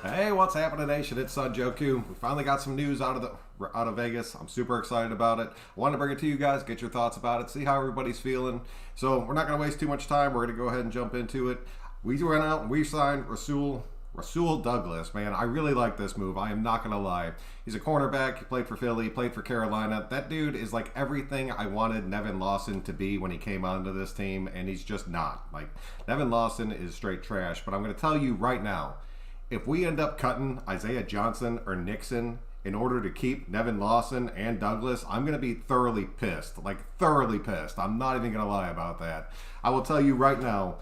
Hey, what's happening, Nation? It's Joku. We finally got some news out of Vegas. I'm super excited about it. I wanted to bring it to you guys, get your thoughts about it, see how everybody's feeling. So we're not going to waste too much time. We're going to go ahead and jump into it. We went out and we signed Rasul Douglas. Man, I really like this move. I am not going to lie. He's a cornerback. He played for Philly, played for Carolina. That dude is like everything I wanted Nevin Lawson to be when he came onto this team, and he's just not. Like, Nevin Lawson is straight trash. But I'm going to tell you right now, if we end up cutting Isaiah Johnson or Nixon in order to keep Nevin Lawson and Douglas, I'm going to be thoroughly pissed. Like, thoroughly pissed. I'm not even going to lie about that. I will tell you right now,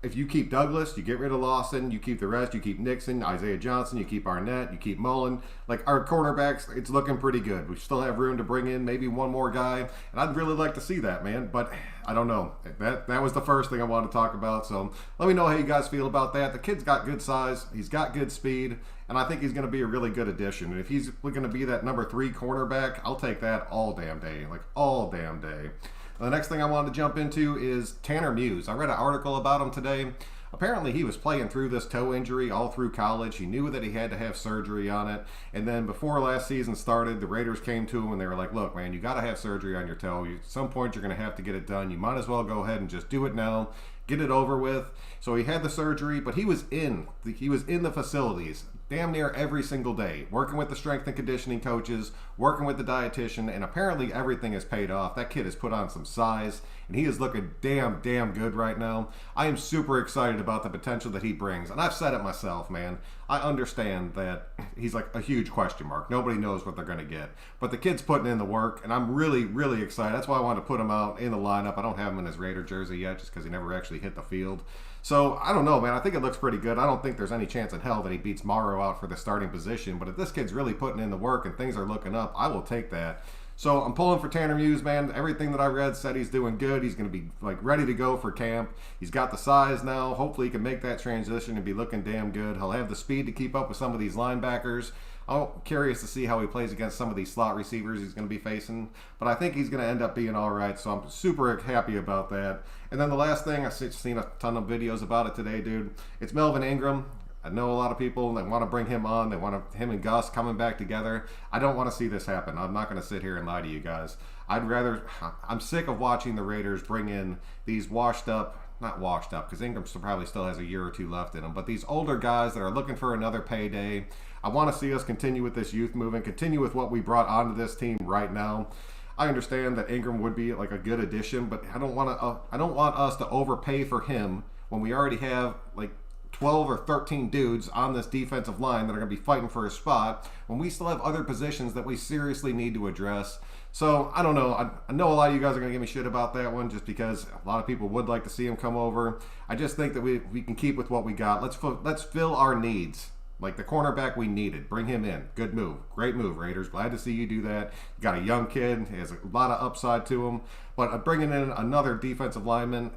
if you keep Douglas, you get rid of Lawson, you keep the rest, you keep Nixon, Isaiah Johnson, you keep Arnett, you keep Mullen. Like, our cornerbacks, it's looking pretty good. We still have room to bring in maybe one more guy, and I'd really like to see that, man. But I don't know. That was the first thing I wanted to talk about, so let me know how you guys feel about that. The kid's got good size, he's got good speed, and I think he's going to be a really good addition. And if he's going to be that number 3 cornerback, I'll take that all damn day. Like, all damn day. The next thing I wanted to jump into is Tanner Muse. I read an article about him today. Apparently he was playing through this toe injury all through college. He knew that he had to have surgery on it. And then before last season started, the Raiders came to him and they were like, look, man, you got to have surgery on your toe. At some point you're going to have to get it done. You might as well go ahead and just do it now. Get it over with. So he had the surgery, but he was in the facilities damn near every single day, working with the strength and conditioning coaches, working with the dietitian, and apparently everything has paid off. That kid has put on some size, and he is looking damn good right now. I am super excited about the potential that he brings, and I've said it myself, man. I understand that he's like a huge question mark. Nobody knows what they're going to get. But the kid's putting in the work, and I'm really excited. That's why I wanted to put him out in the lineup. I don't have him in his Raider jersey yet just because he never actually hit the field. So, I don't know, man. I think it looks pretty good. I don't think there's any chance in hell that he beats Morrow out for the starting position. But if this kid's really putting in the work and things are looking up, I will take that. So, I'm pulling for Tanner Muse, man. Everything that I read said he's doing good. He's going to be, like, ready to go for camp. He's got the size now. Hopefully, he can make that transition and be looking damn good. He'll have the speed to keep up with some of these linebackers. I'm curious to see how he plays against some of these slot receivers he's going to be facing. But I think he's going to end up being all right, so I'm super happy about that. And then the last thing, I've seen a ton of videos about it today, dude. It's Melvin Ingram. I know a lot of people that want to bring him on. They want him and Gus coming back together. I don't want to see this happen. I'm not going to sit here and lie to you guys. I'm sick of watching the Raiders bring in these not washed up, because Ingram probably still has a year or two left in him, but these older guys that are looking for another payday. I want to see us continue with this youth movement, continue with what we brought onto this team right now. I understand that Ingram would be like a good addition, but I don't want us to overpay for him when we already have like 12 or 13 dudes on this defensive line that are going to be fighting for a spot when we still have other positions that we seriously need to address. So, I don't know. I know a lot of you guys are going to give me shit about that one just because a lot of people would like to see him come over. I just think that we can keep with what we got. Let's fill our needs. Like the cornerback we needed. Bring him in. Good move. Great move, Raiders. Glad to see you do that. You got a young kid. He has a lot of upside to him. But bringing in another defensive lineman,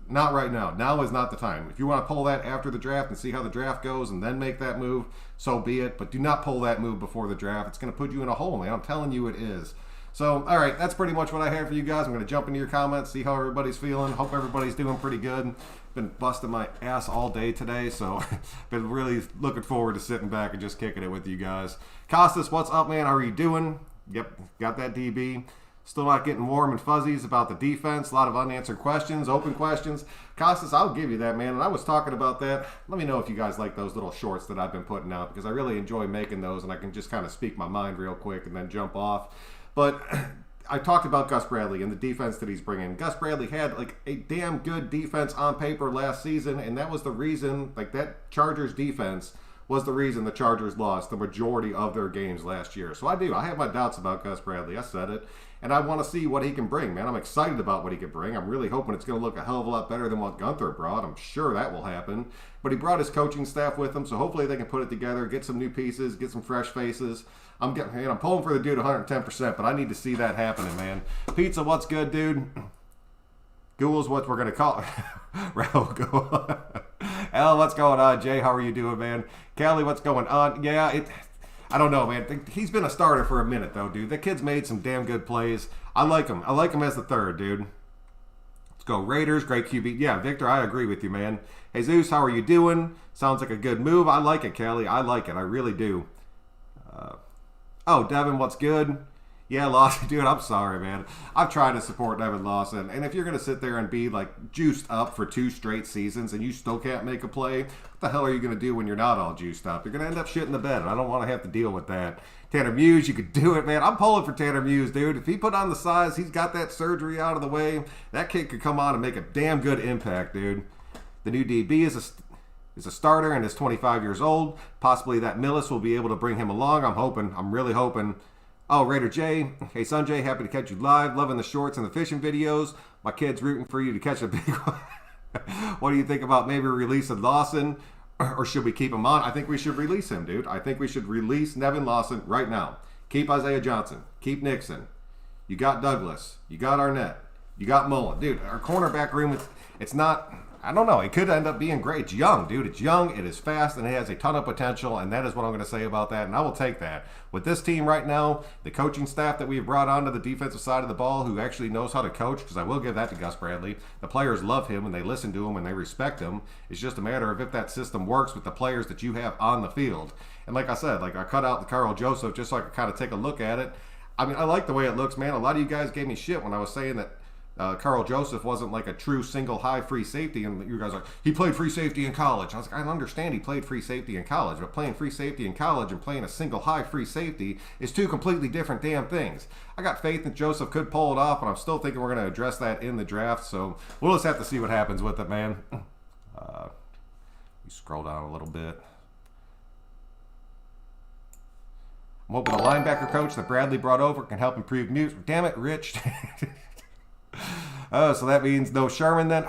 not right now. Now is not the time. If you want to pull that after the draft and see how the draft goes and then make that move, so be it. But do not pull that move before the draft. It's going to put you in a hole, man. I'm telling you it is. So, all right, that's pretty much what I have for you guys. I'm going to jump into your comments, see how everybody's feeling. Hope everybody's doing pretty good. Been busting my ass all day today, so been really looking forward to sitting back and just kicking it with you guys. Costas, what's up, man? How are you doing? Yep, got that DB. Still not getting warm and fuzzies about the defense. A lot of unanswered questions, open questions. Costas, I'll give you that, man. And I was talking about that. Let me know if you guys like those little shorts that I've been putting out because I really enjoy making those and I can just kind of speak my mind real quick and then jump off. But I talked about Gus Bradley and the defense that he's bringing. Gus Bradley had like a damn good defense on paper last season, and that was the reason, like that Chargers defense was the reason the Chargers lost the majority of their games last year. So I have my doubts about Gus Bradley. I said it. And I want to see what he can bring, man. I'm excited about what he can bring. I'm really hoping it's going to look a hell of a lot better than what Gunther brought. I'm sure that will happen. But he brought his coaching staff with him, so hopefully they can put it together, get some new pieces, get some fresh faces. I'm pulling for the dude 110%, but I need to see that happening, man. Pizza, what's good, dude? Google's what we're going to call it. Raul, Al, what's going on? Jay, how are you doing, man? Callie, what's going on? Yeah, I don't know, man. He's been a starter for a minute, though, dude. That kid's made some damn good plays. I like him. I like him as the third, dude. Let's go Raiders. Great QB. Yeah, Victor, I agree with you, man. Jesus, how are you doing? Sounds like a good move. I like it, Kelly. I like it. I really do. Oh, Devin, what's good? Yeah, Lawson, dude, I'm sorry, man. I'm trying to support Devin Lawson. And if you're going to sit there and be, like, juiced up for 2 straight seasons and you still can't make a play, what the hell are you going to do when you're not all juiced up? You're going to end up shitting the bed, and I don't want to have to deal with that. Tanner Muse, you could do it, man. I'm pulling for Tanner Muse, dude. If he put on the size, he's got that surgery out of the way, that kid could come on and make a damn good impact, dude. The new DB is a starter and is 25 years old. Possibly that Millis will be able to bring him along. I'm really hoping. Oh, Raider J. Hey, Sanjay, happy to catch you live. Loving the shorts and the fishing videos. My kid's rooting for you to catch a big one. What do you think about maybe releasing Lawson? Or should we keep him on? I think we should release him, dude. I think we should release Nevin Lawson right now. Keep Isaiah Johnson. Keep Nixon. You got Douglas. You got Arnett. You got Mullen. Dude, our cornerback room, it's not... I don't know. It could end up being great. It's young, dude. It's young. It is fast, and it has a ton of potential, and that is what I'm going to say about that, and I will take that. With this team right now, the coaching staff that we've brought onto the defensive side of the ball who actually knows how to coach, because I will give that to Gus Bradley. The players love him, and they listen to him, and they respect him. It's just a matter of if that system works with the players that you have on the field. And like I said, like I cut out the Carl Joseph just so I could kind of take a look at it. I mean, I like the way it looks, man. A lot of you guys gave me shit when I was saying that Carl Joseph wasn't like a true single high free safety, and you guys are like, he played free safety in college. I was like, I understand he played free safety in college, but playing free safety in college and playing a single high free safety is 2 completely different damn things. I got faith that Joseph could pull it off, and I'm still thinking we're going to address that in the draft, so we'll just have to see what happens with it, man. We scroll down a little bit. I'm hoping the linebacker coach that Bradley brought over can help improve Muse. Damn it, Rich. Oh, so that means no Sherman then?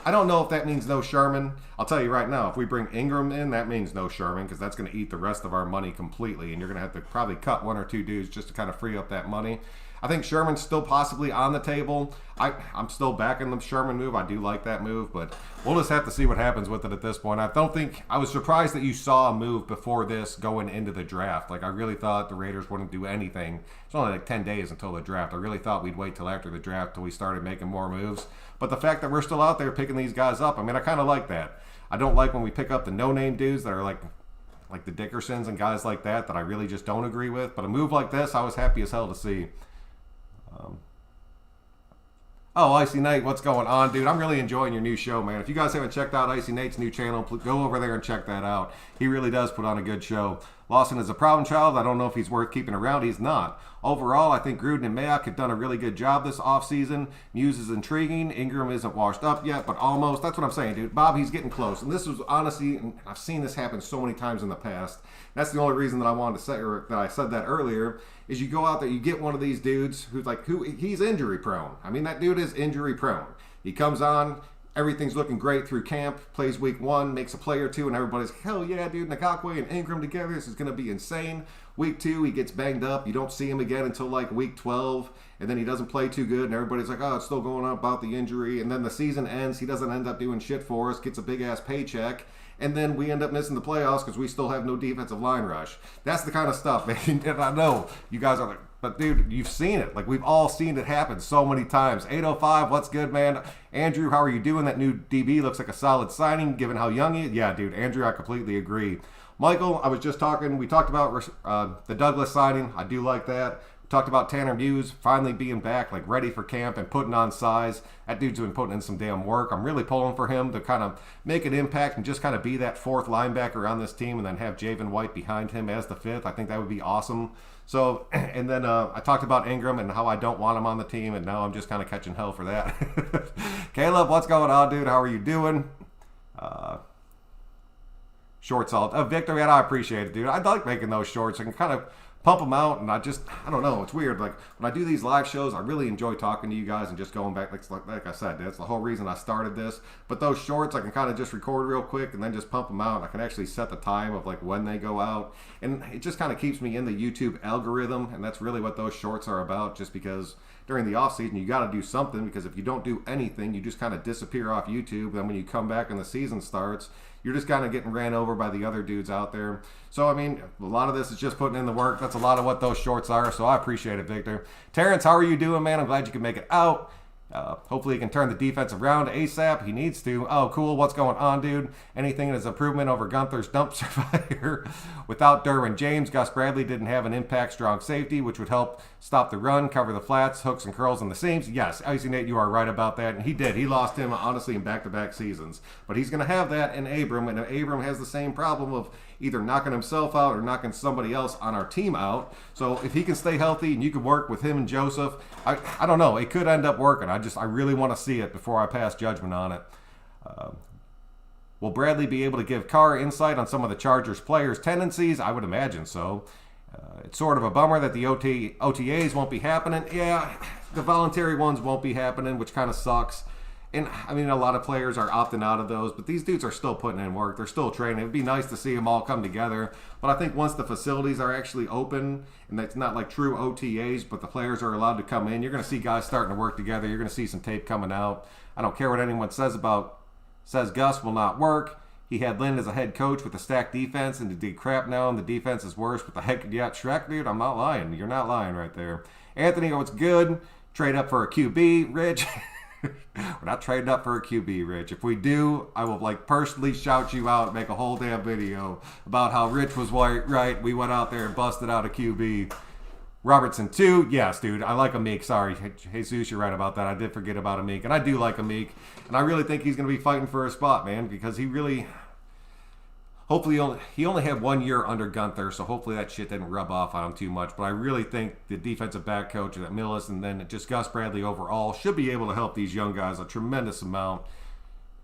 I don't know if that means no Sherman. I'll tell you right now, if we bring Ingram in, that means no Sherman, because that's going to eat the rest of our money completely, and you're going to have to probably cut 1 or 2 dudes just to kind of free up that money. I think Sherman's still possibly on the table. I'm still backing the Sherman move. I do like that move, but we'll just have to see what happens with it at this point. I was surprised that you saw a move before this going into the draft. Like, I really thought the Raiders wouldn't do anything. It's only like 10 days until the draft. I really thought we'd wait till after the draft till we started making more moves. But the fact that we're still out there picking these guys up, I mean, I kind of like that. I don't like when we pick up the no-name dudes that are like the Dickersons and guys like that I really just don't agree with. But a move like this, I was happy as hell to see. Oh, Icy Knight, what's going on, dude? I'm really enjoying your new show, man. If you guys haven't checked out Icy Nate's new channel, go over there and check that out. He really does put on a good show. Lawson is a problem child. I don't know if he's worth keeping around. He's not. Overall, I think Gruden and Mayock have done a really good job this offseason. Muse is intriguing. Ingram isn't washed up yet, but almost. That's what I'm saying, dude. Bob, he's getting close. And this was honestly, and I've seen this happen so many times in the past. That's the only reason that I wanted to say, or that I said that earlier, is you go out there, you get one of these dudes he's injury prone. I mean, that dude is injury prone. He comes on, everything's looking great through camp, plays week 1, makes a play or 2, and everybody's like, hell yeah, dude, Ngakwe and Ingram together, this is going to be insane. Week 2, he gets banged up. You don't see him again until like week 12, and then he doesn't play too good, and everybody's like, oh, it's still going on about the injury, and then the season ends, he doesn't end up doing shit for us, gets a big-ass paycheck, and then we end up missing the playoffs because we still have no defensive line rush. That's the kind of stuff, man. And I know you guys are like, but dude, you've seen it. Like, we've all seen it happen so many times. 805, what's good, man? Andrew, how are you doing? That new DB looks like a solid signing given how young he is. Yeah, dude, Andrew, I completely agree. Michael, I was just talking, we talked about the Douglas signing. I do like that. Talked about Tanner Muse finally being back, like ready for camp and putting on size. That dude's been putting in some damn work. I'm really pulling for him to kind of make an impact and just kind of be that 4th linebacker on this team and then have Javen White behind him as the 5th. I think that would be awesome. So, and then I talked about Ingram and how I don't want him on the team, and now I'm just kind of catching hell for that. Caleb, what's going on, dude? How are you doing? Short salt. Victor, man, I appreciate it, dude. I like making those shorts. I can kind of pump them out, and I don't know, it's weird. Like, when I do these live shows, I really enjoy talking to you guys and just going back, like I said, that's the whole reason I started this. But those shorts, I can kind of just record real quick and then just pump them out, and I can actually set the time of like when they go out, and it just kind of keeps me in the YouTube algorithm, and that's really what those shorts are about, just because during the off season you got to do something, because if you don't do anything, you just kind of disappear off YouTube. Then when you come back and the season starts, you're just kind of getting ran over by the other dudes out there. So, I mean, a lot of this is just putting in the work. That's a lot of what those shorts are, so I appreciate it, Victor. Terrence, how are you doing, man? I'm glad you could make it out. Hopefully he can turn the defense around ASAP. He needs to. Oh, cool. What's going on, dude? Anything is improvement over Gunther's dumpster fire. Without Derwin James, Gus Bradley didn't have an impact strong safety, which would help stop the run, cover the flats, hooks and curls, and the seams. Yes, Icy Nate, you are right about that. And he did. He lost him, honestly, in back-to-back seasons. But he's going to have that in Abram, and Abram has the same problem of either knocking himself out or knocking somebody else on our team out. So if he can stay healthy and you can work with him and Joseph, I don't know. It could end up working. I really want to see it before I pass judgment on it. Will Bradley be able to give Carr insight on some of the Chargers players' tendencies? I would imagine so. It's sort of a bummer that the OTAs won't be happening. Yeah, the voluntary ones won't be happening, which kind of sucks. And, I mean, a lot of players are opting out of those, but these dudes are still putting in work. They're still training. It would be nice to see them all come together. But I think once the facilities are actually open, and it's not like true OTAs, but the players are allowed to come in, you're going to see guys starting to work together. You're going to see some tape coming out. I don't care what anyone says Gus will not work. He had Lynn as a head coach with a stacked defense, and he did crap now, and the defense is worse. But the heck, yeah, Shrek, dude, I'm not lying. You're not lying right there. Anthony, what's good? Trade up for a QB, Rich. We're not trading up for a QB, Rich. If we do, I will personally shout you out and make a whole damn video about how Rich was right. We went out there and busted out a QB. Robertson 2, yes, dude. I like Amik. Sorry, Jesus, you're right about that. I did forget about Amik, and I do like Amik. And I really think he's going to be fighting for a spot, man, because he really... Hopefully, he only had 1 year under Gunther, so hopefully that shit didn't rub off on him too much. But I really think the defensive back coach at Millis and then just Gus Bradley overall should be able to help these young guys a tremendous amount.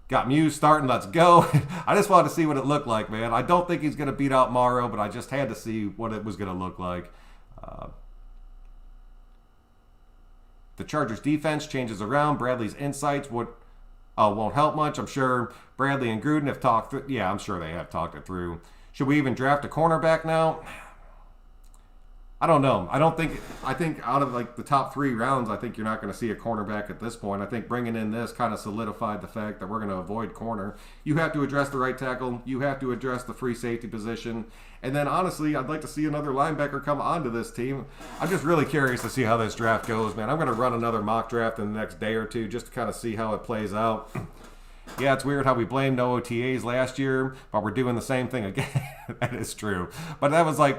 Got Muse starting, let's go. I just wanted to see what it looked like, man. I don't think he's going to beat out Morrow, but I just had to see what it was going to look like. The Chargers defense changes around. Bradley's insights won't help much. I'm sure Bradley and Gruden have talked through. Yeah, I'm sure they have talked it through. Should we even draft a cornerback now? I don't know. I think out of the top 3 rounds, I think you're not going to see a cornerback at this point. I think bringing in this kind of solidified the fact that we're going to avoid corner. You have to address the right tackle. You have to address the free safety position. And then, honestly, I'd like to see another linebacker come onto this team. I'm just really curious to see how this draft goes, man. I'm going to run another mock draft in the next day or two just to kind of see how it plays out. Yeah, it's weird how we blamed no OTAs last year, but we're doing the same thing again. That is true. But that was I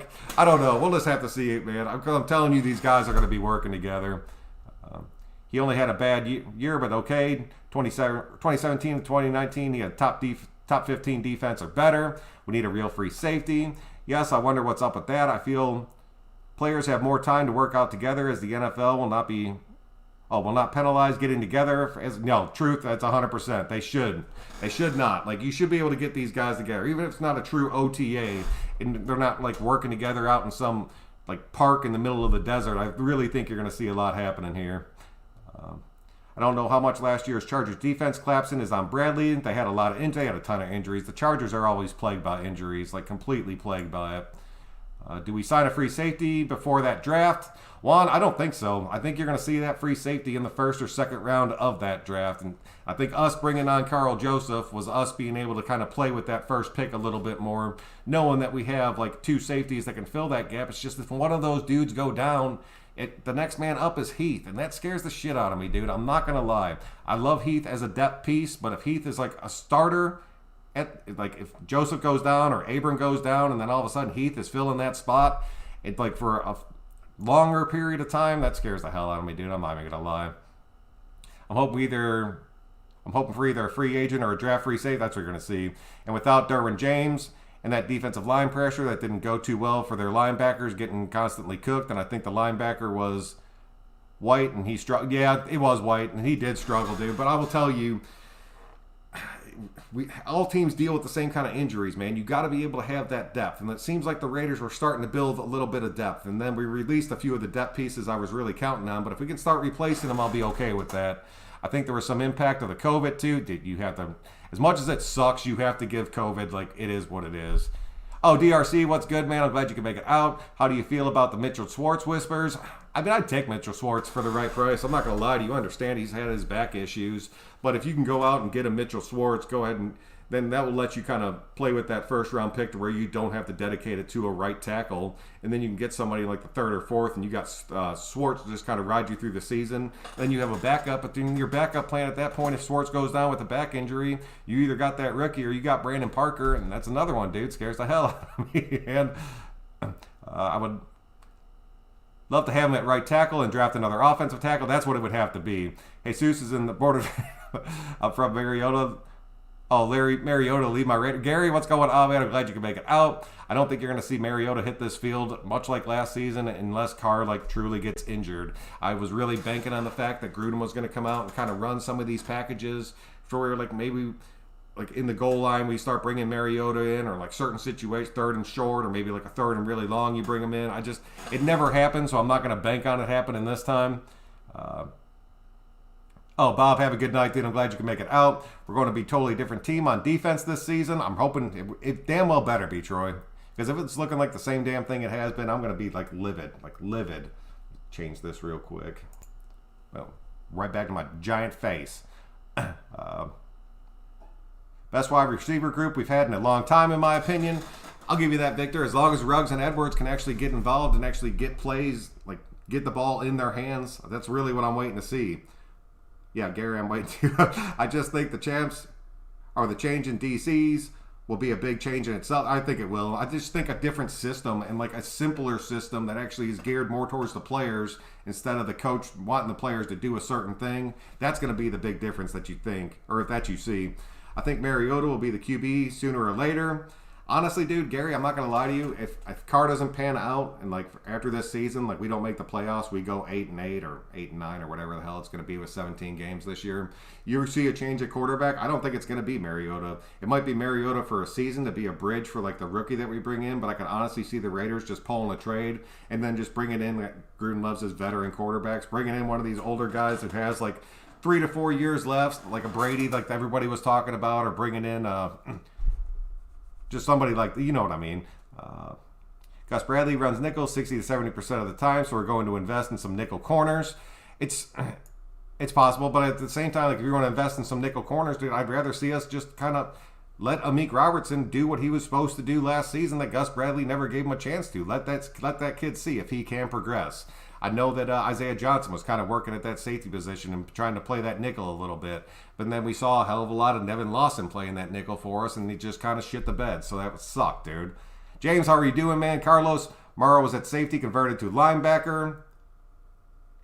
don't know. We'll just have to see it, man. I'm telling you, these guys are going to be working together. He only had a bad year, but okay. 2017 to 2019, he had top 15 defense or better. We need a real free safety. Yes, I wonder what's up with that. I feel players have more time to work out together as the NFL will not penalize getting together. No, truth, that's 100%. They should. They should not. You should be able to get these guys together. Even if it's not a true OTA, and they're not, working together out in some, park in the middle of the desert. I really think you're going to see a lot happening here. I don't know how much last year's Chargers defense collapsing is on Bradley. They had they had a ton of injuries. The Chargers are always plagued by injuries, completely plagued by it. Do we sign a free safety before that draft? Juan, I don't think so. I think you're going to see that free safety in the first or second round of that draft. And I think us bringing on Carl Joseph was us being able to kind of play with that first pick a little bit more, knowing that we have 2 safeties that can fill that gap. It's just if one of those dudes go down, the next man up is Heath, and that scares the shit out of me, dude. I'm not going to lie. I love Heath as a depth piece, but if Heath is a starter, if Joseph goes down or Abram goes down, and then all of a sudden Heath is filling that spot, for a longer period of time, that scares the hell out of me, dude. I'm not even going to lie. I'm hoping for either a free agent or a draft free safety. That's what you're going to see. And without Derwin James and that defensive line pressure, that didn't go too well for their linebackers getting constantly cooked. And I think the linebacker was White, and he struggled. Yeah, it was White, and he did struggle, dude. But I will tell you, all teams deal with the same kind of injuries, man. You got to be able to have that depth, and it seems like the Raiders were starting to build a little bit of depth, and then we released a few of the depth pieces I was really counting on, but if we can start replacing them, I'll be okay with that. I think there was some impact of the COVID too. You have to, as much as it sucks, you have to give COVID, it is what it is. Oh, DRC, what's good, man? I'm glad you can make it out. How do you feel about the Mitchell Schwartz whispers? I mean, I'd take Mitchell Schwartz for the right price. I'm not going to lie to you. I understand he's had his back issues. But if you can go out and get a Mitchell Schwartz, go ahead and then that will let you kind of play with that first round pick to where you don't have to dedicate it to a right tackle. And then you can get somebody like the third or fourth, and you got Swartz to just kind of ride you through the season. Then you have a backup, but then your backup plan at that point, if Swartz goes down with a back injury, you either got that rookie or you got Brandon Parker, and that's another one, dude. Scares the hell out of me. And I would love to have him at right tackle and draft another offensive tackle. That's what it would have to be. Jesus is in the border. I'm from Mariota. Oh, Mariota, leave my radar. Gary, what's going on, man? I'm glad you can make it out. I don't think you're going to see Mariota hit this field much like last season unless Carr truly gets injured. I was really banking on the fact that Gruden was going to come out and kind of run some of these packages for maybe in the goal line we start bringing Mariota in, or certain situations, third and short, or maybe a third and really long you bring him in. It never happened, so I'm not going to bank on it happening this time. Oh, Bob, have a good night, dude. I'm glad you can make it out. We're going to be a totally different team on defense this season. I'm hoping it damn well better be, Troy. Because if it's looking like the same damn thing it has been, I'm going to be livid. Livid. Change this real quick. Well, right back to my giant face. Best wide receiver group we've had in a long time, in my opinion. I'll give you that, Victor. As long as Ruggs and Edwards can actually get involved and actually get plays, get the ball in their hands, that's really what I'm waiting to see. Yeah, Gary, I'm waiting to. I just think the champs or the change in DCs will be a big change in itself. I think it will. I just think a different system and a simpler system that actually is geared more towards the players instead of the coach wanting the players to do a certain thing. That's going to be the big difference that you think, or that you see. I think Mariota will be the QB sooner or later. Honestly, dude, Gary, I'm not going to lie to you. If Carr doesn't pan out and after this season, we don't make the playoffs, we go 8-8 or 8-9 or whatever the hell it's going to be with 17 games this year. You see a change at quarterback. I don't think it's going to be Mariota. It might be Mariota for a season to be a bridge for the rookie that we bring in, but I can honestly see the Raiders just pulling a trade and then just bringing in. Gruden loves his veteran quarterbacks, bringing in one of these older guys that has 3 to 4 years left, like a Brady, everybody was talking about, or bringing in. Just somebody you know what I mean. Gus Bradley runs nickel 60 to 70% of the time, so we're going to invest in some nickel corners. It's possible, but at the same time, if you want to invest in some nickel corners, dude, I'd rather see us just kind of let Amik Robertson do what he was supposed to do last season that Gus Bradley never gave him a chance to. Let that kid see if he can progress. I know that Isaiah Johnson was kind of working at that safety position and trying to play that nickel a little bit. But then we saw a hell of a lot of Nevin Lawson playing that nickel for us, and he just kind of shit the bed. So that sucked, dude. James, how are you doing, man? Carlos Morrow was at safety, converted to linebacker.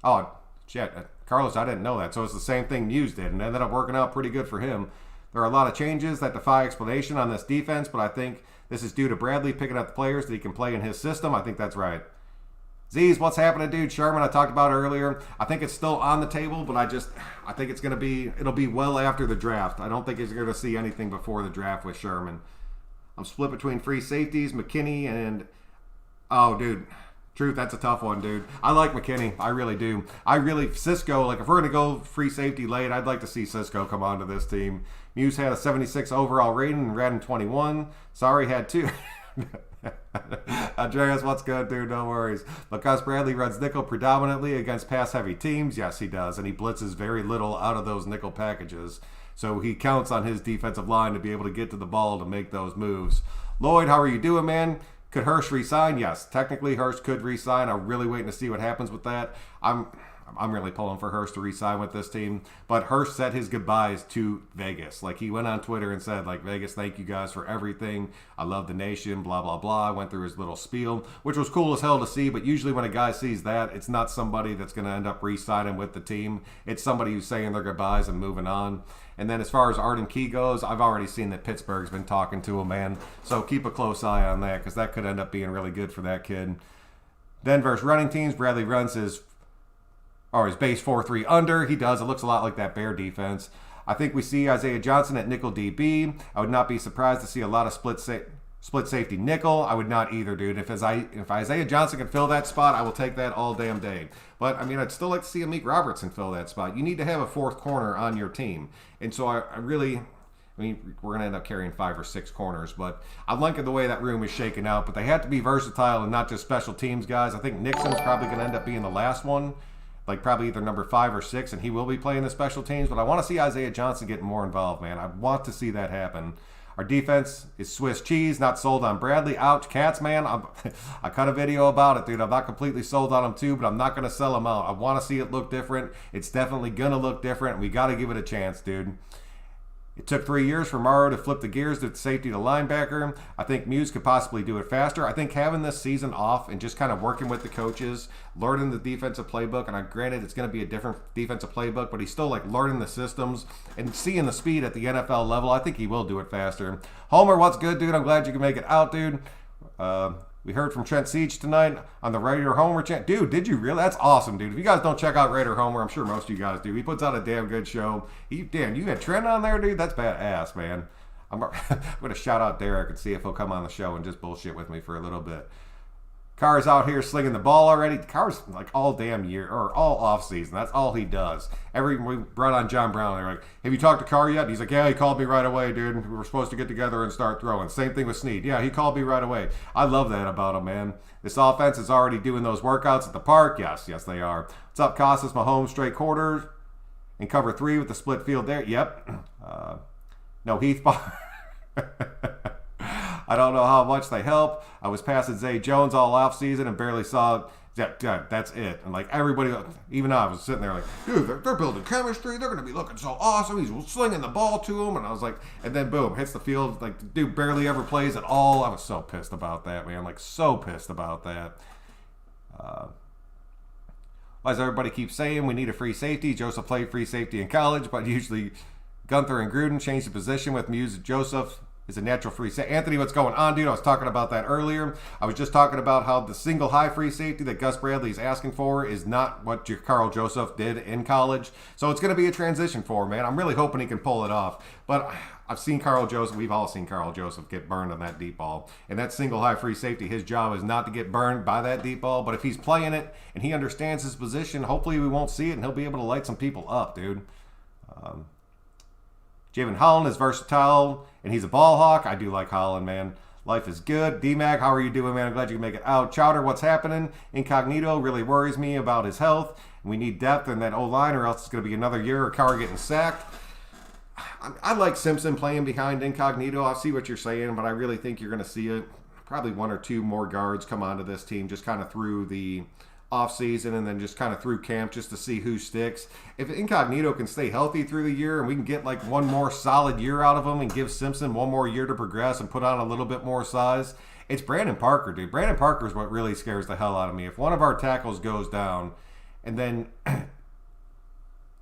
Oh, shit. Carlos, I didn't know that. So it's the same thing Muse did, and ended up working out pretty good for him. There are a lot of changes that defy explanation on this defense, but I think this is due to Bradley picking up the players that he can play in his system. I think that's right. Z's, what's happening, dude? Sherman, I talked about earlier. I think it's still on the table, but I think it'll be well after the draft. I don't think you're going to see anything before the draft with Sherman. I'm split between free safeties, McKinney, and, oh, dude, truth, that's a tough one, dude. I like McKinney. I really do. Cisco, if we're going to go free safety late, I'd like to see Cisco come onto this team. Muse had a 76 overall rating and ran in 21. Sorry, had 2. Andreas, what's good, dude? No worries. Because Bradley runs nickel predominantly against pass-heavy teams. Yes, he does, and he blitzes very little out of those nickel packages. So he counts on his defensive line to be able to get to the ball to make those moves. Lloyd, how are you doing, man? Could Hurst resign? Yes, technically Hurst could resign. I'm really waiting to see what happens with that. I'm really pulling for Hurst to re-sign with this team. But Hurst said his goodbyes to Vegas. He went on Twitter and said, Vegas, thank you guys for everything. I love the nation, blah, blah, blah. Went through his little spiel, which was cool as hell to see. But usually when a guy sees that, it's not somebody that's going to end up re-signing with the team. It's somebody who's saying their goodbyes and moving on. And then as far as Arden Key goes, I've already seen that Pittsburgh's been talking to him, man. So keep a close eye on that, because that could end up being really good for that kid. Then versus running teams, Bradley runs his base 4-3 under. He does. It looks a lot like that Bear defense. I think we see Isaiah Johnson at nickel DB. I would not be surprised to see a lot of split safety nickel. I would not either, dude. If Isaiah Johnson can fill that spot, I will take that all damn day. But, I'd still like to see Amik Robertson fill that spot. You need to have a fourth corner on your team. And so we're going to end up carrying 5 or 6 corners, but I'm liking the way that room is shaking out. But they have to be versatile and not just special teams guys. I think Nixon's probably going to end up being the last one. like probably either number 5 or 6, and he will be playing the special teams. But I want to see Isaiah Johnson getting more involved, man. I want to see that happen. Our defense is Swiss cheese, not sold on Bradley. Ouch, Cats, man. I cut a video about it, dude. I'm not completely sold on him too, but I'm not going to sell him out. I want to see it look different. It's definitely going to look different. We got to give it a chance, dude. It took 3 years for Mariota to flip the gears to safety to linebacker. I think Muse could possibly do it faster. I think having this season off and just kind of working with the coaches, learning the defensive playbook, and granted it's going to be a different defensive playbook, but he's still like learning the systems and seeing the speed at the NFL level. I think he will do it faster. Homer, what's good, dude? I'm glad you can make it out, dude. We heard from Trent Siege tonight on the Raider Homer channel. Dude, did you really? That's awesome, dude. If you guys don't check out Raider Homer, I'm sure most of you guys do. He puts out a damn good show. Damn, you had Trent on there, dude? That's badass, man. I'm going to shout out Derek and see if he'll come on the show and just bullshit with me for a little bit. Carr's out here slinging the ball already. Carr's like all damn year or all off season. That's all he does. We brought on John Brown. They're like, "Have you talked to Carr yet?" He's like, "Yeah, he called me right away, dude. We were supposed to get together and start throwing." Same thing with Snead. Yeah, he called me right away. I love that about him, man. This offense is already doing those workouts at the park. Yes, they are. What's up, Costas? Mahomes straight quarters in cover 3 with the split field there. Yep. No Heath bar. I don't know how much they help. I was passing Zay Jones all off season and barely saw that's it. And like everybody, even I was sitting there like, dude, they're building chemistry. They're going to be looking so awesome. He's slinging the ball to him. And I was like, and then boom, hits the field. Like, dude barely ever plays at all. I was so pissed about that, man. Like, so pissed about that. As everybody keeps saying, we need a free safety. Joseph played free safety in college, but usually Gunther and Gruden changed the position with Muse and Joseph. Is a natural free safety. Anthony, what's going on, dude? I was talking about that earlier. I was just talking about how the single high free safety that Gus Bradley is asking for is not what Carl Joseph did in college. So it's going to be a transition for him, man. I'm really hoping he can pull it off. But I've seen Carl Joseph. We've all seen Carl Joseph get burned on that deep ball. And that single high free safety, his job is not to get burned by that deep ball. But if he's playing it and he understands his position, hopefully we won't see it and he'll be able to light some people up, dude. Javen Holland is versatile, and he's a ball hawk. I do like Holland, man. Life is good. D-Mag, how are you doing, man? I'm glad you can make it out. Chowder, what's happening? Incognito really worries me about his health. We need depth in that O-line, or else it's going to be another year of Carr getting sacked. I like Simpson playing behind Incognito. I see what you're saying, but I really think you're going to see it. Probably 1 or 2 more guards come onto this team just kind of through the off-season and then just kind of through camp just to see who sticks. If Incognito can stay healthy through the year and we can get like 1 more solid year out of him and give Simpson 1 more year to progress and put on a little bit more size, it's Brandon Parker, dude. Brandon Parker is what really scares the hell out of me. If one of our tackles goes down and then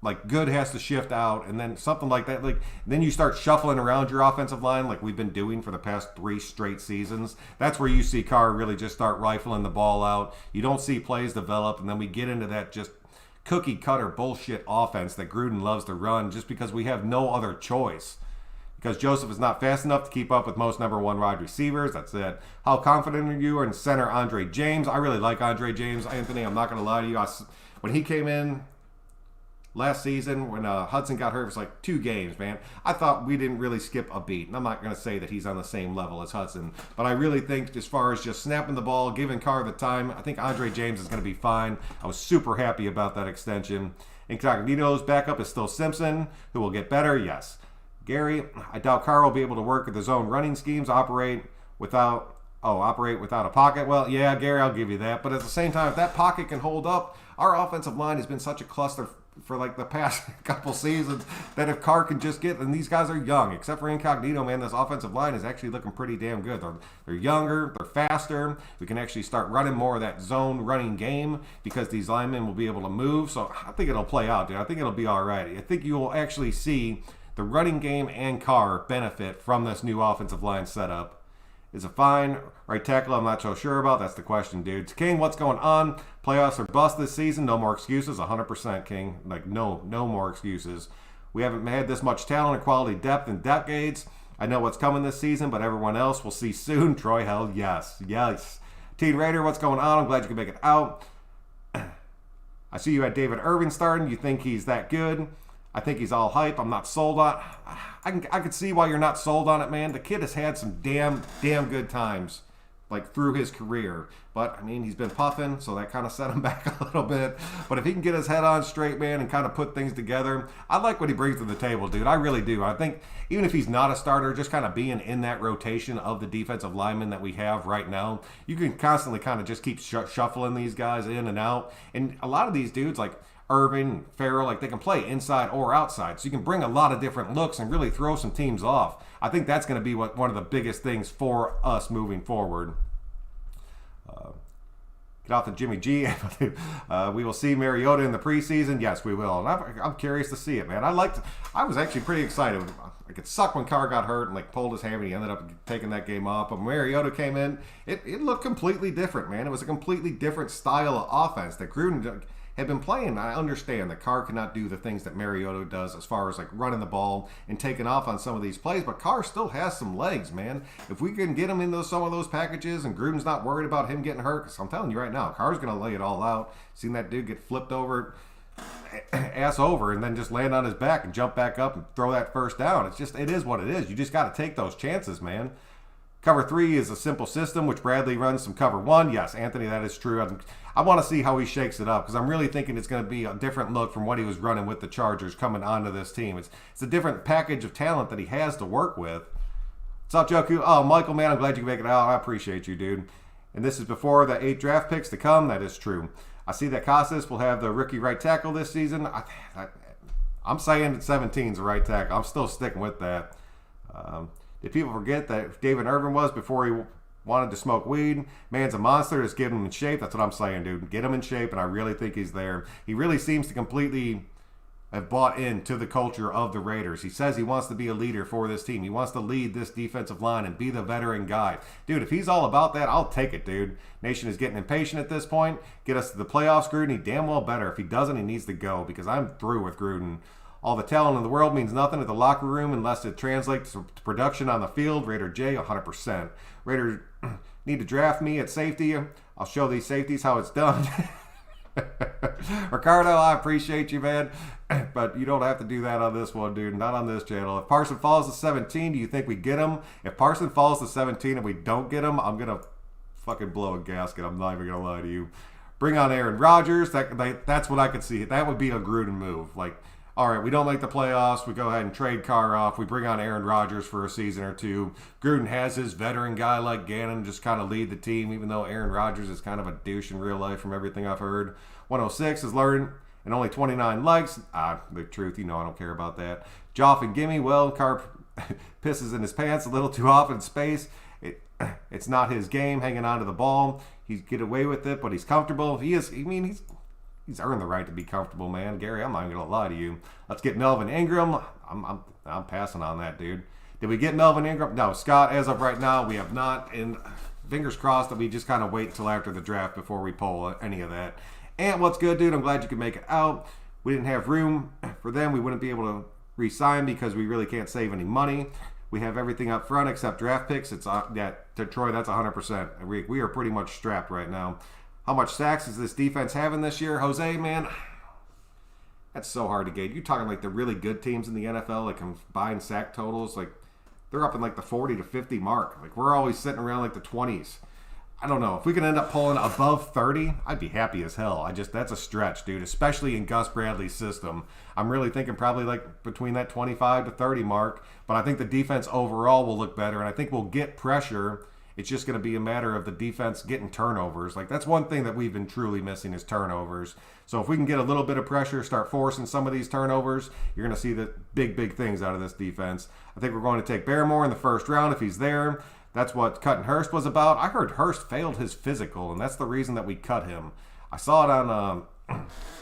like Good has to shift out and then something like that, like then you start shuffling around your offensive line like we've been doing for the past 3 straight seasons. That's where you see Carr really just start rifling the ball out. You don't see plays develop, and then we get into that just cookie cutter bullshit offense that Gruden loves to run just because we have no other choice. Because Joseph is not fast enough to keep up with most number 1 wide receivers. That's it. How confident are you in center Andre James? I really like Andre James, Anthony. I'm not going to lie to you. When he came in last season, when Hudson got hurt, it was like 2 games, man. I thought we didn't really skip a beat. And I'm not going to say that he's on the same level as Hudson. But I really think as far as just snapping the ball, giving Carr the time, I think Andre James is going to be fine. I was super happy about that extension. Incognito's backup is still Simpson, who will get better, yes. Gary, I doubt Carr will be able to work with his own running schemes, operate without a pocket. Well, yeah, Gary, I'll give you that. But at the same time, if that pocket can hold up, our offensive line has been such a cluster for like the past couple seasons that if Carr can just get, and these guys are young, except for Incognito, man, this offensive line is actually looking pretty damn good. They're younger, they're faster. We can actually start running more of that zone running game because these linemen will be able to move. So I think it'll play out, dude. I think it'll be all right. I think you will actually see the running game and Carr benefit from this new offensive line setup. Is a fine right tackle I'm not so sure about. That's the question, dude. King, what's going on? Playoffs are bust this season. No more excuses. 100%, King. Like, no more excuses. We haven't had this much talent and quality depth in decades. I know what's coming this season, but everyone else will see soon. Troy, hell yes. Yes. Teen Raider, what's going on? I'm glad you can make it out. I see you had David Irving starting. You think he's that good? I think he's all hype. I'm not sold on. I could see why you're not sold on it, man. The kid has had some damn good times like through his career. But I mean, he's been puffing, so that kind of set him back a little bit. But if he can get his head on straight, man, and kind of put things together, I like what he brings to the table, dude. I really do. I think even if he's not a starter, just kind of being in that rotation of the defensive linemen that we have right now, you can constantly kind of just keep shuffling these guys in and out. And a lot of these dudes, like Irvin, Farrell, like they can play inside or outside. So you can bring a lot of different looks and really throw some teams off. I think that's going to be one of the biggest things for us moving forward. Get off the Jimmy G. We will see Mariota in the preseason. Yes, we will. And I'm curious to see it, man. I was actually pretty excited. Like, it sucked when Carr got hurt and like pulled his hammy. He ended up taking that game off. But Mariota came in. It looked completely different, man. It was a completely different style of offense that Gruden had been playing. I understand that Carr cannot do the things that Mariota does as far as like running the ball and taking off on some of these plays, but Carr still has some legs, man. If we can get him into some of those packages and Gruden's not worried about him getting hurt, because I'm telling you right now, Carr's going to lay it all out. Seen that dude get flipped over, ass over, and then just land on his back and jump back up and throw that first down. It is what it is. You just got to take those chances, man. Cover 3 is a simple system, which Bradley runs some cover 1. Yes, Anthony, that is true. I want to see how he shakes it up because I'm really thinking it's going to be a different look from what he was running with the Chargers coming onto this team. It's a different package of talent that he has to work with. What's up, Joku? Oh, Michael, man, I'm glad you can make it out. I appreciate you, dude. And this is before the 8 draft picks to come. That is true. I see that Casas will have the rookie right tackle this season. I'm saying that 17 is the right tackle. I'm still sticking with that. Did people forget that David Irvin was before he wanted to smoke weed? Man's a monster. Just get him in shape. That's what I'm saying, dude. Get him in shape, and I really think he's there. He really seems to completely have bought into the culture of the Raiders. He says he wants to be a leader for this team. He wants to lead this defensive line and be the veteran guy. Dude, if he's all about that, I'll take it, dude. Nation is getting impatient at this point. Get us to the playoffs, Gruden. He damn well better. If he doesn't, he needs to go because I'm through with Gruden. All the talent in the world means nothing at the locker room unless it translates to production on the field. Raider J, 100%. Raiders need to draft me at safety. I'll show these safeties how it's done. Ricardo, I appreciate you, man. But you don't have to do that on this one, dude. Not on this channel. If Parson falls to 17, do you think we get him? If Parson falls to 17 and we don't get him, I'm going to fucking blow a gasket. I'm not even going to lie to you. Bring on Aaron Rodgers. That's what I could see. That would be a Gruden move. Like, all right, we don't make the playoffs. We go ahead and trade Carr off. We bring on Aaron Rodgers for a season or two. Gruden has his veteran guy like Gannon just kind of lead the team, even though Aaron Rodgers is kind of a douche in real life from everything I've heard. 106 is learned and only 29 likes. The truth, I don't care about that. Joff and Gimme, well, Carr pisses in his pants a little too often in space. It's not his game hanging on to the ball. He's get away with it, but he's comfortable. He's earned the right to be comfortable, man. Gary, I'm not going to lie to you. Let's get Melvin Ingram. I'm passing on that, dude. Did we get Melvin Ingram? No, Scott, as of right now, we have not. And fingers crossed that we just kind of wait until after the draft before we pull any of that. And what's good, dude? I'm glad you could make it out. We didn't have room for them. We wouldn't be able to re-sign because we really can't save any money. We have everything up front except draft picks. It's to Troy, that's 100%. We are pretty much strapped right now. How much sacks is this defense having this year? Jose, man, that's so hard to gauge. You're talking like the really good teams in the NFL, like combined sack totals, like they're up in like the 40 to 50 mark. Like we're always sitting around like the 20s. I don't know. If we can end up pulling above 30, I'd be happy as hell. That's a stretch, dude, especially in Gus Bradley's system. I'm really thinking probably like between that 25 to 30 mark, but I think the defense overall will look better, and I think we'll get pressure. It's just going to be a matter of the defense getting turnovers. Like that's one thing that we've been truly missing is turnovers. So if we can get a little bit of pressure, start forcing some of these turnovers, you're going to see the big things out of this defense. I think we're going to take Barrymore in the first round if he's there. That's what cutting Hurst was about. I heard Hurst failed his physical, and that's the reason that we cut him. I saw it on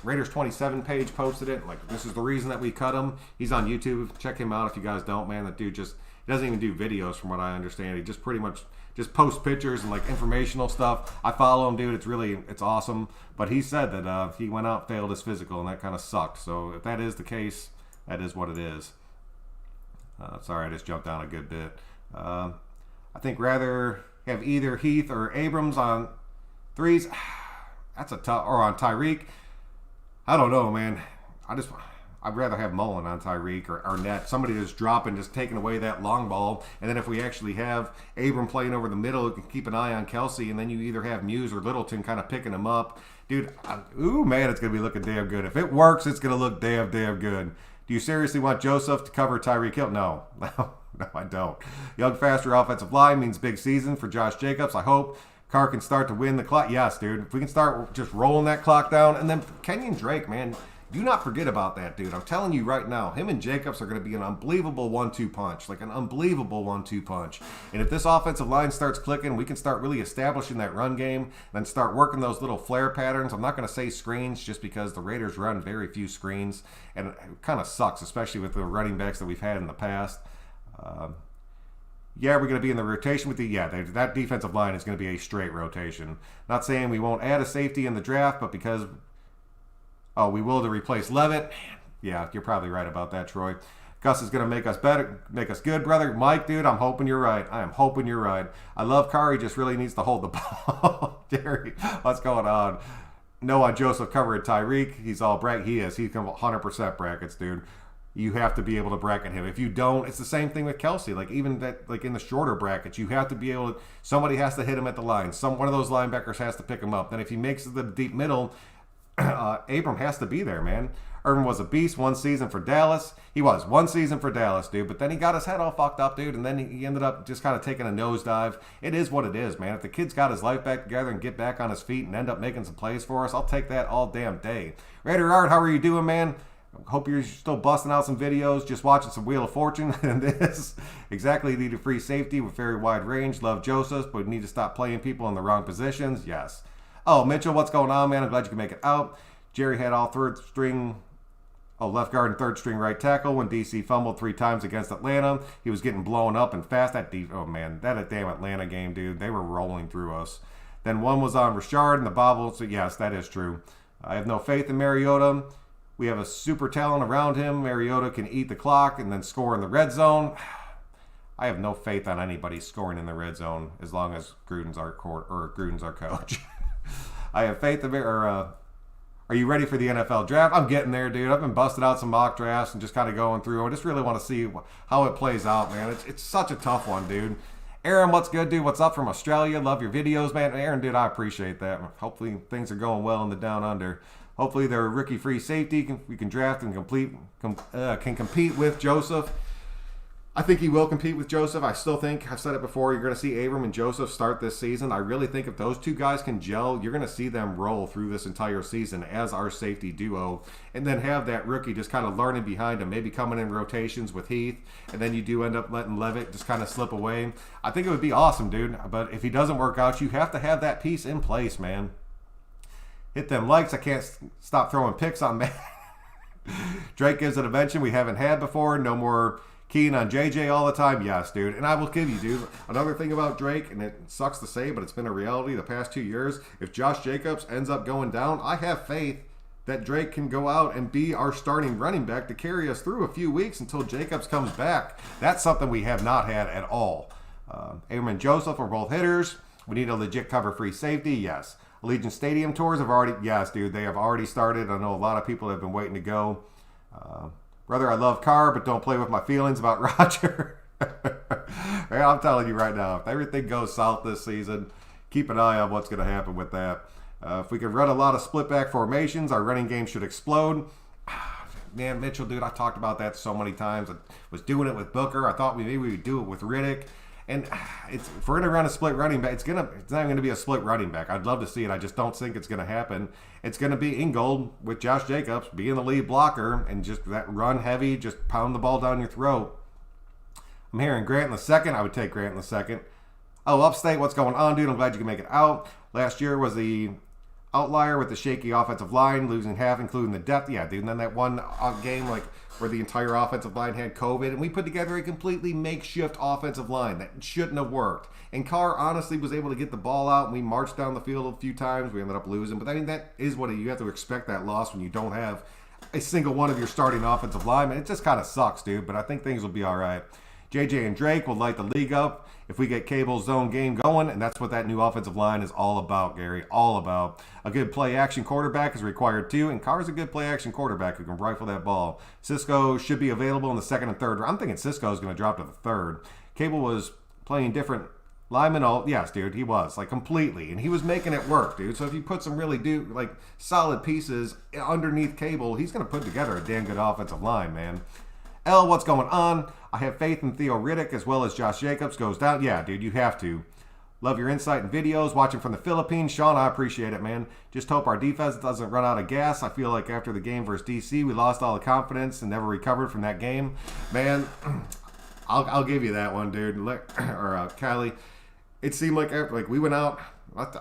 Raiders 27 page, posted it. Like, this is the reason that we cut him. He's on YouTube. Check him out if you guys don't, man. That dude he doesn't even do videos from what I understand. He just pretty much just posts pictures and like informational stuff. I follow him, dude. It's awesome. But he said that he went out, failed his physical, and that kind of sucked. So if that is the case, that is what it is. Sorry, I just jumped down a good bit. I think rather have either Heath or Abrams on threes. That's a tough, or on Tyreek. I don't know, man. I'd rather have Mullen on Tyreek or Arnett, somebody that's dropping, just taking away that long ball. And then if we actually have Abram playing over the middle, you can keep an eye on Kelsey, and then you either have Muse or Littleton kind of picking him up. Dude, ooh, man, it's going to be looking damn good. If it works, it's going to look damn good. Do you seriously want Joseph to cover Tyreek Hill? No, I don't. Young, faster offensive line means big season for Josh Jacobs. I hope Carr can start to win the clock. Yes, dude. If we can start just rolling that clock down. And then Kenyon Drake, man, do not forget about that, dude. I'm telling you right now, him and Jacobs are going to be an unbelievable 1-2 punch. Like an unbelievable 1-2 punch. And if this offensive line starts clicking, we can start really establishing that run game, then start working those little flare patterns. I'm not going to say screens just because the Raiders run very few screens. And it kind of sucks, especially with the running backs that we've had in the past. Yeah, we're going to be in the rotation with that defensive line is going to be a straight rotation. Not saying we won't add a safety in the draft, but because we will to replace Levitt. Man, yeah, you're probably right about that, Troy. Gus is going to make us better, make us good, brother. Mike, dude, I'm hoping you're right. I am hoping you're right. I love Carr. He just really needs to hold the ball. Jerry, what's going on? Noah Joseph covering Tyreek. He's all bracket. He is. He's 100% brackets, dude. You have to be able to bracket him. If you don't, it's the same thing with Kelsey. Like even that, like in the shorter brackets, you have to be able to. Somebody has to hit him at the line. One of those linebackers has to pick him up. Then if he makes it to the deep middle, Abram has to be there, man. Irvin was a beast one season for Dallas. He was one season for Dallas, dude. But then he got his head all fucked up, dude. And then he ended up just kind of taking a nosedive. It is what it is, man. If the kid's got his life back together and get back on his feet and end up making some plays for us, I'll take that all damn day. Raider Art, how are you doing, man? Hope you're still busting out some videos, just watching some Wheel of Fortune. And this exactly needed free safety with very wide range. Love Joseph, but we need to stop playing people in the wrong positions. Yes. Oh, Mitchell, what's going on, man? I'm glad you can make it out. Jerry had all left guard and third string right tackle when DC fumbled 3 times against Atlanta. He was getting blown up and fast. That damn Atlanta game, dude. They were rolling through us. Then one was on Richard and the bobble. So yes, that is true. I have no faith in Mariota. We have a super talent around him. Mariota can eat the clock and then score in the red zone. I have no faith on anybody scoring in the red zone as long as Gruden's our coach. I have faith in Are you ready for the NFL draft? I'm getting there, dude. I've been busting out some mock drafts and just kind of going through. I just really want to see how it plays out, man. It's such a tough one, dude. Aaron, what's good, dude? What's up from Australia? Love your videos, man. Aaron, dude, I appreciate that. Hopefully things are going well in the down under. Hopefully they're a rookie-free safety. We can draft and can compete with Joseph. I think he will compete with Joseph. I still think, I've said it before, you're going to see Abram and Joseph start this season. I really think if those two guys can gel, you're going to see them roll through this entire season as our safety duo. And then have that rookie just kind of learning behind him, maybe coming in rotations with Heath. And then you do end up letting Levitt just kind of slip away. I think it would be awesome, dude. But if he doesn't work out, you have to have that piece in place, man. Hit them likes. I can't stop throwing picks on man. Drake gives it a mention we haven't had before. No more keying on JJ all the time. Yes, dude. And I will give you, dude, another thing about Drake, and it sucks to say, but it's been a reality the past 2 years. If Josh Jacobs ends up going down, I have faith that Drake can go out and be our starting running back to carry us through a few weeks until Jacobs comes back. That's something we have not had at all. Abram and Joseph are both hitters. We need a legit cover-free safety. Yes. Allegiant Stadium tours have already, yes, dude, they have already started. I know a lot of people have been waiting to go. Brother, I love Carr, but don't play with my feelings about Roger. Man, I'm telling you right now, if everything goes south this season, keep an eye on what's going to happen with that. If we can run a lot of split back formations, our running game should explode. Man, Mitchell, dude, I talked about that so many times. I was doing it with Booker. I thought maybe we would do it with Riddick. And if we're going to run a split running back, it's not going to be a split running back. I'd love to see it. I just don't think it's going to happen. It's going to be Ingold with Josh Jacobs being the lead blocker and just that run heavy, just pound the ball down your throat. I'm hearing Grant in the second. I would take Grant in the second. Oh, Upstate, what's going on, dude? I'm glad you can make it out. Last year was the outlier with the shaky offensive line, losing half, including the depth. Yeah, dude. And then that one game, like, where the entire offensive line had COVID, and we put together a completely makeshift offensive line that shouldn't have worked. And Carr honestly was able to get the ball out, and we marched down the field a few times. We ended up losing. But I mean, that is what you have to expect that loss when you don't have a single one of your starting offensive linemen. It just kind of sucks, dude, but I think things will be all right. JJ and Drake will light the league up if we get Cable's zone game going, and that's what that new offensive line is all about, Gary. All about. A good play-action quarterback is required too, and Carr's a good play-action quarterback who can rifle that ball. Cisco should be available in the second and third. I'm thinking Cisco is going to drop to the third. Cable was playing different linemen. Yes, dude, he was, like, completely, and he was making it work, dude. So if you put some really solid pieces underneath Cable, he's going to put together a damn good offensive line, man. L, what's going on? I have faith in Theo Riddick as well as Josh Jacobs goes down. Yeah, dude, you have to. Love your insight and videos. Watching from the Philippines. Sean, I appreciate it, man. Just hope our defense doesn't run out of gas. I feel like after the game versus DC, we lost all the confidence and never recovered from that game. Man, I'll give you that one, dude. Or Callie. It seemed like we went out.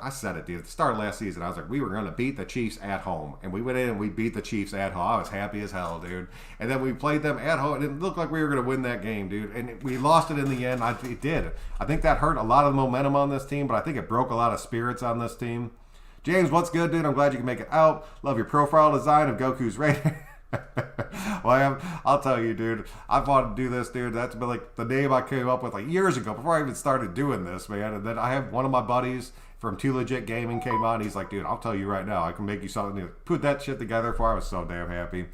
I said it, dude. At the start of last season, I was like, we were going to beat the Chiefs at home. And we went in and we beat the Chiefs at home. I was happy as hell, dude. And then we played them at home, and it looked like we were going to win that game, dude. And we lost it in the end. It did. I think that hurt a lot of the momentum on this team, but I think it broke a lot of spirits on this team. James, what's good, dude? I'm glad you can make it out. Love your profile design of Goku's rating. Well, I'll tell you, dude, I've wanted to do this, dude. That's been like the name I came up with like years ago before I even started doing this, man. And then I have one of my buddies from Too Legit Gaming came on. He's like, dude, I'll tell you right now, I can make you something new. Put that shit together for. I was so damn happy.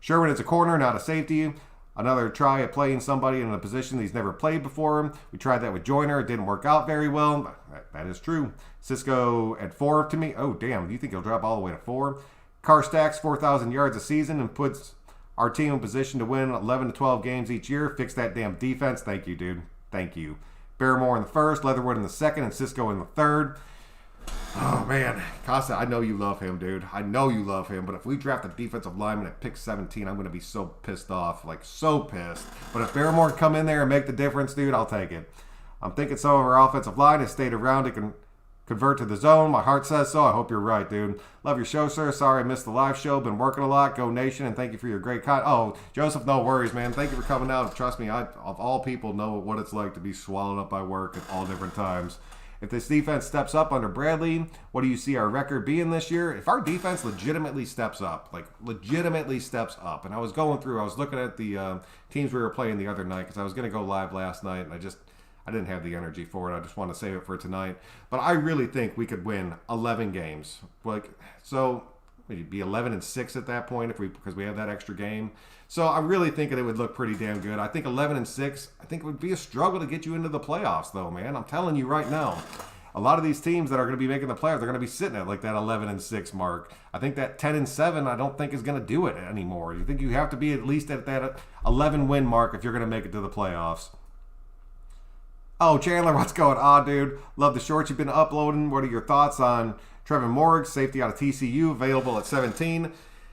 Sherman is a corner, not a safety. Another try at playing somebody in a position that he's never played before. We tried that with Joyner. It didn't work out very well. That is true. Cisco at 4 to me. Oh, damn. Do you think he'll drop all the way to 4? Carr stacks 4,000 yards a season and puts our team in position to win 11 to 12 games each year. Fix that damn defense. Thank you, dude. Thank you. Barrymore in the first, Leatherwood in the second, and Cisco in the third. Oh, man. Costa, I know you love him, dude. I know you love him. But if we draft a defensive lineman at pick 17, I'm going to be so pissed off. Like, so pissed. But if Barrymore can come in there and make the difference, dude, I'll take it. I'm thinking some of our offensive line has stayed around. It can convert to the zone. My heart says so. I hope you're right, dude. Love your show, sir. Sorry I missed the live show. Been working a lot. Go Nation, and thank you for your great content. Oh, Joseph, no worries, man. Thank you for coming out. Trust me, I, of all people, know what it's like to be swallowed up by work at all different times. If this defense steps up under Bradley, what do you see our record being this year? If our defense legitimately steps up, and I was looking at the teams we were playing the other night because I was going to go live last night, and I didn't have the energy for it. I just want to save it for tonight. But I really think we could win 11 games. So we'd be 11-6 at that point because we have that extra game. So I'm really thinking it would look pretty damn good. I think 11-6. I think it would be a struggle to get you into the playoffs, though, man. I'm telling you right now. A lot of these teams that are going to be making the playoffs, they're going to be sitting at like that 11-6 mark. I think that 10-7, I don't think is going to do it anymore. You think you have to be at least at that 11-win mark if you're going to make it to the playoffs. Oh, Chandler, what's going on, dude? Love the shorts you've been uploading. What are your thoughts on Trevor Morris, safety out of TCU, available at 17?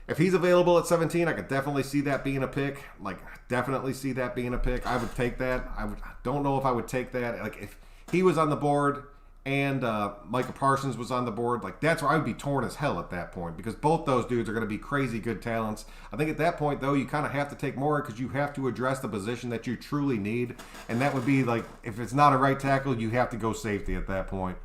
If he's available at 17, I could definitely see that being a pick. I would take that. Don't know if I would take that. Like, if he was on the board and Micah Parsons was on the board, like, that's where I would be torn as hell at that point because both those dudes are going to be crazy good talents. I think at that point, though, you kind of have to take more because you have to address the position that you truly need, and that would be, like, if it's not a right tackle, you have to go safety at that point.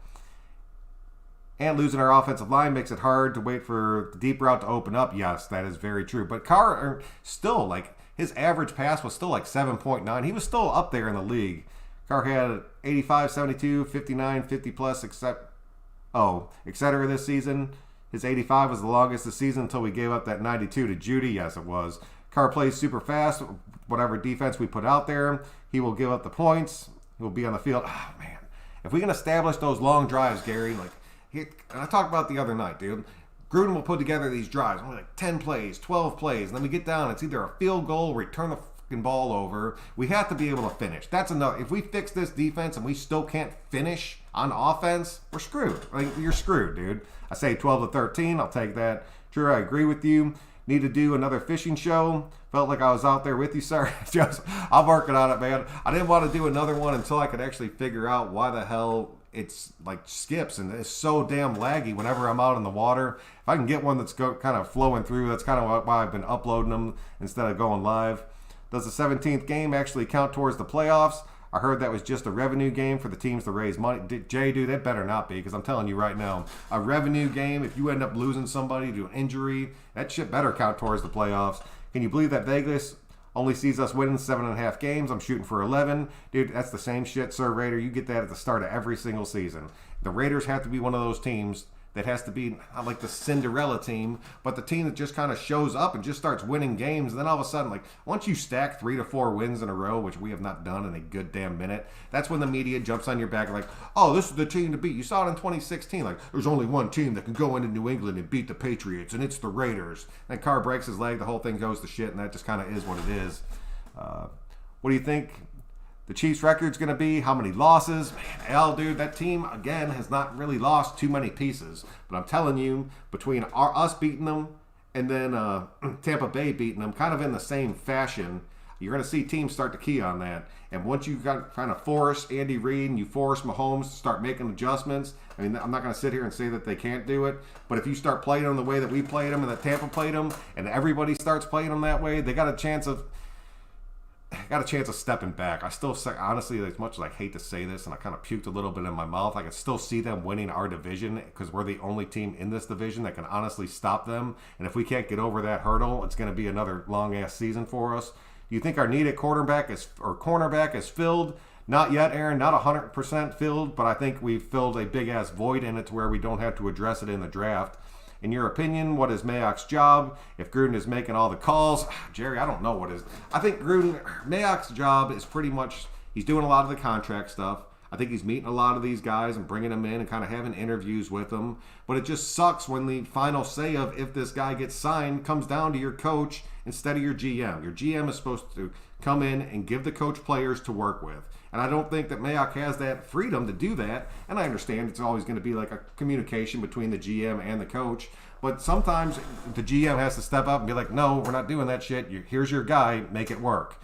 And losing our offensive line makes it hard to wait for the deep route to open up. Yes, that is very true. But Carr still, like, his average pass was still like 7.9. He was still up there in the league. Carr had 85, 72, 59, 50 plus, etc. this season. His 85 was the longest this season until we gave up that 92 to Judy. Yes, it was. Carr plays super fast. Whatever defense we put out there, he will give up the points. He will be on the field. Oh, man. If we can establish those long drives, Gary, like, I talked about it the other night, dude. Gruden will put together these drives, like 10 plays, 12 plays, and then we get down. It's either a field goal or return the fucking ball over. We have to be able to finish. That's enough. If we fix this defense and we still can't finish on offense, we're screwed. Like, you're screwed, dude. I say 12 to 13. I'll take that. Drew, I agree with you. Need to do another fishing show. Felt like I was out there with you, sir. I'm working on it, man. I didn't want to do another one until I could actually figure out why the hell it's like skips and it's so damn laggy whenever I'm out in the water. If I can get one that's kind of flowing through, that's kind of why I've been uploading them instead of going live. Does the 17th game actually count towards the playoffs? I heard that was just a revenue game for the teams to raise money. Jay, dude, that better not be, because I'm telling you right now, a revenue game, if you end up losing somebody to an injury, that shit better count towards the playoffs. Can you believe that Vegas only sees us winning 7.5 games. I'm shooting for 11. Dude, that's the same shit, Sir Raider. You get that at the start of every single season. The Raiders have to be one of those teams that has to be not like the Cinderella team, but the team that just kind of shows up and just starts winning games. And then all of a sudden, like, once you stack 3 to 4 wins in a row, which we have not done in a good damn minute, that's when the media jumps on your back like, oh, this is the team to beat. You saw it in 2016. Like, there's only one team that can go into New England and beat the Patriots, and it's the Raiders. And Carr breaks his leg. The whole thing goes to shit, and that just kind of is what it is. What do you think the Chiefs' record's going to be? How many losses? Man, dude, that team, again, has not really lost too many pieces. But I'm telling you, between us beating them and then Tampa Bay beating them kind of in the same fashion, you're going to see teams start to key on that. And once you kind of force Andy Reid and you force Mahomes to start making adjustments, I mean, I'm not going to sit here and say that they can't do it, but if you start playing them the way that we played them and that Tampa played them, and everybody starts playing them that way, they got a chance of stepping back. I still say, honestly, as much as I hate to say this, and I kind of puked a little bit in my mouth, I can still see them winning our division because we're the only team in this division that can honestly stop them. And if we can't get over that hurdle, it's going to be another long-ass season for us. Do you think our need at cornerback is filled? Not yet, Aaron. Not 100% filled, but I think we've filled a big-ass void in it to where we don't have to address it in the draft. In your opinion, what is Mayock's job? If Gruden is making all the calls, Jerry, I don't know what is. I think Mayock's job is pretty much, he's doing a lot of the contract stuff. I think he's meeting a lot of these guys and bringing them in and kind of having interviews with them. But it just sucks when the final say of if this guy gets signed comes down to your coach instead of your GM. Your GM is supposed to come in and give the coach players to work with. And I don't think that Mayock has that freedom to do that. And I understand it's always going to be like a communication between the GM and the coach. But sometimes the GM has to step up and be like, no, we're not doing that shit. Here's your guy. Make it work.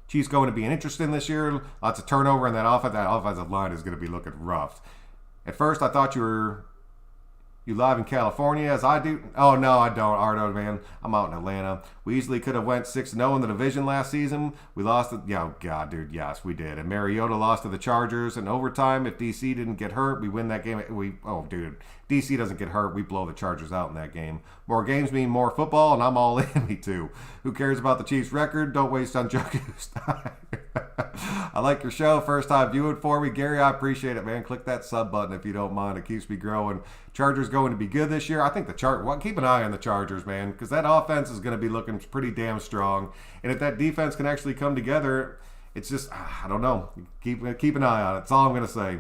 Chiefs going to be interesting this year. Lots of turnover in that offense. That offensive line is going to be looking rough. At first, I thought you live in California as I do. Oh, no, I don't, Ardo, man. I'm out in Atlanta. We easily could have went 6-0 in the division last season. We lost it. Yeah, oh God, dude, yes, we did. And Mariota lost to the Chargers in overtime. If DC didn't get hurt, we win that game. Dude, DC doesn't get hurt, we blow the Chargers out in that game. More games mean more football, and I'm all in, me too. Who cares about the Chiefs' record? Don't waste on Joku's time. I like your show. First time viewing for me. Gary, I appreciate it, man. Click that sub button if you don't mind. It keeps me growing. Chargers going to be good this year. I think keep an eye on the Chargers, man, because that offense is going to be looking pretty damn strong. And if that defense can actually come together, it's just, I don't know. Keep an eye on it. That's all I'm going to say.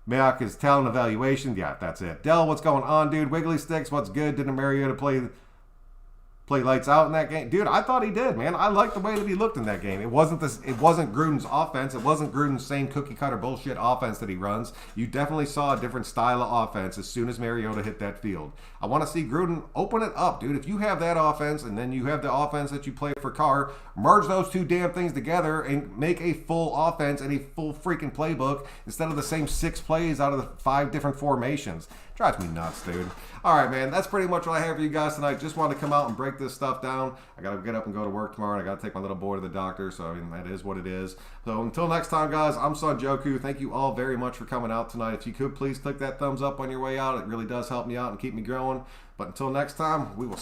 Mayock is talent evaluation. Yeah, that's it. Dell, what's going on, dude? Wiggly Sticks, what's good? Didn't Mariota play lights out in that game? Dude, I thought he did, man. I liked the way that he looked in that game. It wasn't Gruden's offense. It wasn't Gruden's same cookie cutter bullshit offense that he runs. You definitely saw a different style of offense as soon as Mariota hit that field. I want to see Gruden open it up, dude. If you have that offense and then you have the offense that you play for Carr, merge those two damn things together and make a full offense and a full freaking playbook instead of the same 6 plays out of the 5 different formations. Drives me nuts, dude. All right, man. That's pretty much what I have for you guys tonight. Just wanted to come out and break this stuff down. I got to get up and go to work tomorrow, and I got to take my little boy to the doctor. So, I mean, that is what it is. So, until next time, guys, I'm Son Joku. Thank you all very much for coming out tonight. If you could, please click that thumbs up on your way out. It really does help me out and keep me growing. But until next time, we will